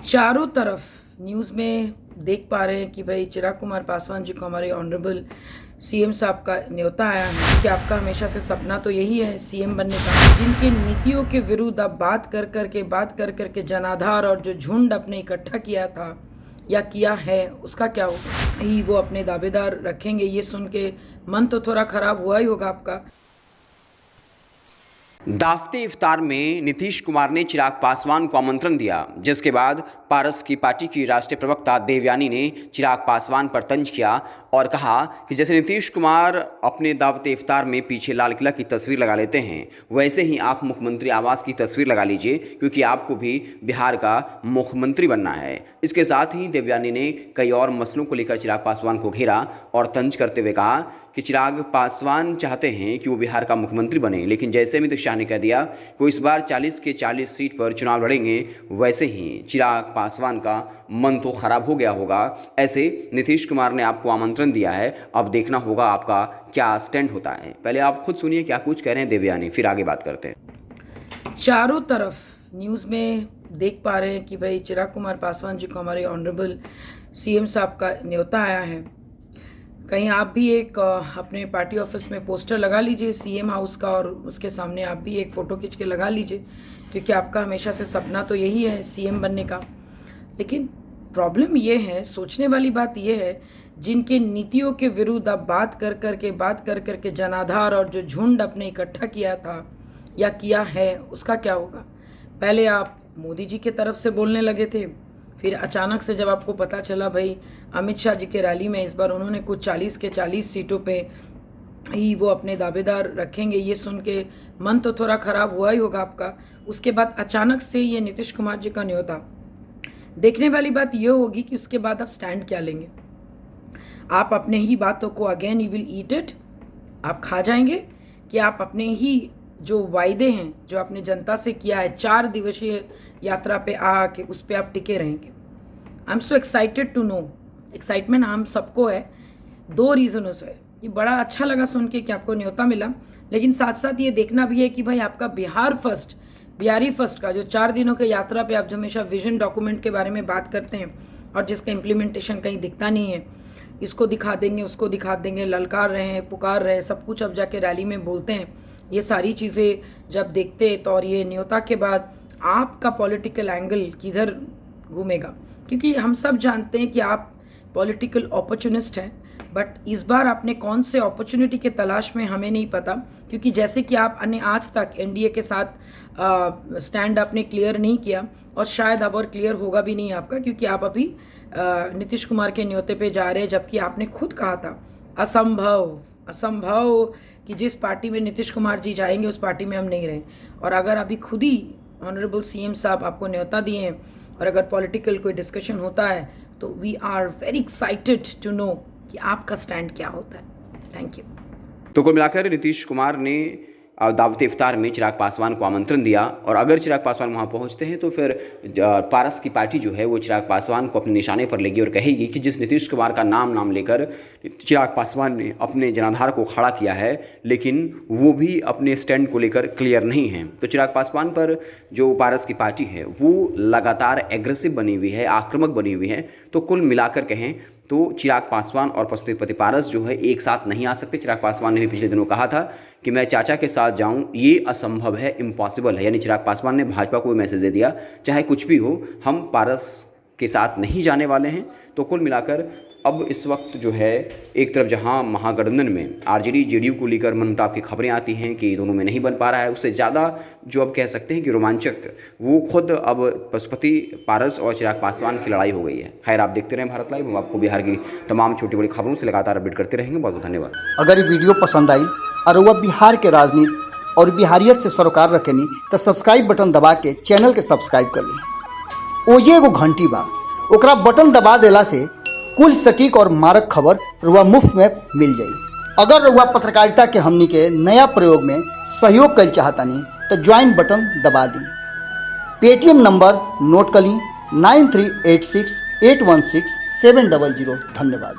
चारों तरफ न्यूज़ में देख पा रहे हैं कि भाई चिराग कुमार पासवान जी को हमारे ऑनरेबल सीएम साहब का न्योता आया है कि आपका हमेशा से सपना तो यही है सीएम बनने का। जिनके नीतियों के विरुद्ध आप बात कर करके जनाधार और जो झुंड अपने इकट्ठा किया था या किया है उसका क्या होगा, ही वो अपने दावेदार रखेंगे। ये सुन के मन तो थोड़ा खराब हुआ ही होगा आपका। दावते इफ्तार में नीतीश कुमार ने चिराग पासवान को आमंत्रण दिया, जिसके बाद पारस की पार्टी की राष्ट्रीय प्रवक्ता देवयानी ने चिराग पासवान पर तंज किया और कहा कि जैसे नीतीश कुमार अपने दावते इफ्तार में पीछे लाल किला की तस्वीर लगा लेते हैं, वैसे ही आप मुख्यमंत्री आवास की तस्वीर लगा लीजिए, क्योंकि आपको भी बिहार का मुख्यमंत्री बनना है। इसके साथ ही देवयानी ने कई और मसलों को लेकर चिराग पासवान को घेरा और तंज करते हुए कहा कि चिराग पासवान चाहते हैं कि वो बिहार का मुख्यमंत्री बने, लेकिन जैसे नीतीश शाह ने कह दिया कि वो इस बार 40 के 40 सीट पर चुनाव लड़ेंगे, वैसे ही चिराग पासवान का मन तो खराब हो गया होगा। ऐसे नीतीश कुमार ने आपको आमंत्रण दिया है, अब देखना होगा आपका क्या स्टैंड होता है। पहले आप खुद सुनिए क्या कुछ कह रहे हैं देवयानी, फिर आगे बात करते हैं। चारों तरफ न्यूज़ में देख पा रहे हैं कि भाई चिराग कुमार पासवान जी को हमारे ऑनरेबल सीएम साहब का न्योता आया है। कहीं आप भी एक अपने पार्टी ऑफिस में पोस्टर लगा लीजिए सीएम हाउस का, और उसके सामने आप भी एक फ़ोटो खींच के लगा लीजिए, क्योंकि आपका हमेशा से सपना तो यही है सीएम बनने का। लेकिन प्रॉब्लम ये है, सोचने वाली बात ये है, जिनके नीतियों के विरुद्ध आप बात कर करके जनाधार और जो झुंड अपने इकट्ठा किया था या किया है उसका क्या होगा। पहले आप मोदी जी के तरफ से बोलने लगे थे, फिर अचानक से जब आपको पता चला भाई अमित शाह जी के रैली में इस बार उन्होंने कुछ 40 के 40 सीटों पे ही वो अपने दावेदार रखेंगे, ये सुन के मन तो थोड़ा खराब हुआ ही होगा आपका। उसके बाद अचानक से ये नीतीश कुमार जी का न्योता, देखने वाली बात ये होगी कि उसके बाद आप स्टैंड क्या लेंगे। आप अपने ही बातों को again you will eat it, आप खा जाएंगे, कि आप अपने ही जो वायदे हैं जो आपने जनता से किया है 4 दिवसीय यात्रा पे आके उस पर आप टिके रहेंगे। I am so excited to know, excitement हम सबको है 2 रीज़नों से कि बड़ा अच्छा लगा सुन के कि आपको न्योता मिला, लेकिन साथ साथ ये देखना भी है कि भाई आपका बिहारी फर्स्ट का जो 4 दिनों के यात्रा पे आप जो हमेशा विजन डॉक्यूमेंट के बारे में बात करते हैं और जिसका इम्प्लीमेंटेशन कहीं दिखता नहीं है, इसको दिखा देंगे उसको दिखा देंगे, ललकार रहे हैं पुकार रहे हैं, सब कुछ अब जाके रैली में बोलते हैं। ये सारी चीज़ें जब देखते हैं तो और ये न्योता के बाद आपका पॉलिटिकल एंगल किधर घूमेगा, क्योंकि हम सब जानते हैं कि आप पॉलिटिकल अपॉर्चुनिस्ट हैं, बट इस बार आपने कौन से अपॉर्चुनिटी के तलाश में हमें नहीं पता, क्योंकि जैसे कि आपने आज तक एनडीए के साथ स्टैंड आपने क्लियर नहीं किया और शायद अब और क्लियर होगा भी नहीं आपका, क्योंकि आप अभी नीतीश कुमार के न्योते पे जा रहे हैं, जबकि आपने खुद कहा था असंभव कि जिस पार्टी में नीतीश कुमार जी जाएंगे उस पार्टी में हम नहीं रहें। और अगर अभी खुद ही ऑनरेबल सीएम साहब आपको न्योता दिए हैं और अगर पॉलिटिकल कोई डिस्कशन होता है तो we are very excited to know कि आपका स्टैंड क्या होता है। Thank you. तो कुल मिलाकर नीतीश कुमार ने दावते इफ्तार में चिराग पासवान को आमंत्रण दिया, और अगर चिराग पासवान वहां पहुंचते हैं तो फिर पारस की पार्टी जो है वो चिराग पासवान को अपने निशाने पर लेगी और कहेगी कि जिस नीतीश कुमार का नाम लेकर चिराग पासवान ने अपने जनाधार को खड़ा किया है, लेकिन वो भी अपने स्टैंड को लेकर क्लियर नहीं है। तो चिराग पासवान पर जो पारस की पार्टी है वो लगातार एग्रेसिव बनी हुई है, आक्रामक बनी हुई है। तो कुल मिलाकर कहें तो चिराग पासवान और पशुपति पारस जो है एक साथ नहीं आ सकते। चिराग पासवान ने भी पिछले दिनों कहा था कि मैं चाचा के साथ जाऊं, ये असंभव है, इम्पॉसिबल है। यानी चिराग पासवान ने भाजपा को भी मैसेज दे दिया, चाहे कुछ भी हो हम पारस के साथ नहीं जाने वाले हैं। तो कुल मिलाकर अब इस वक्त जो है एक तरफ जहां महागठबंधन में आरजेडी जेडीयू को लेकर मनमुटाव की खबरें आती हैं कि दोनों में नहीं बन पा रहा है, उससे ज़्यादा जो अब कह सकते हैं कि रोमांचक वो खुद अब पशुपति पारस और चिराग पासवान की लड़ाई हो गई है। खैर आप देखते रहें भारत लाइव, हम आपको बिहार की तमाम छोटी बड़ी खबरों से लगातार अपडेट करते रहेंगे। बहुत बहुत धन्यवाद। अगर ये वीडियो पसंद आई और वह बिहार के राजनीति और बिहारियत से सरोकार रखेनी तो सब्सक्राइब बटन दबा के चैनल के सब्सक्राइब कर ली। ओजे एगो घंटी बा, ओकरा बटन दबा देला से कुल सटीक और मारक खबर रुआ मुफ्त में मिल जाई। अगर रुआ पत्रकारिता के हमनी के नया प्रयोग में सहयोग कर चाहतानी तो ज्वाइन बटन दबा दी। पेटीएम नंबर नोट कर ली 9386816700। धन्यवाद।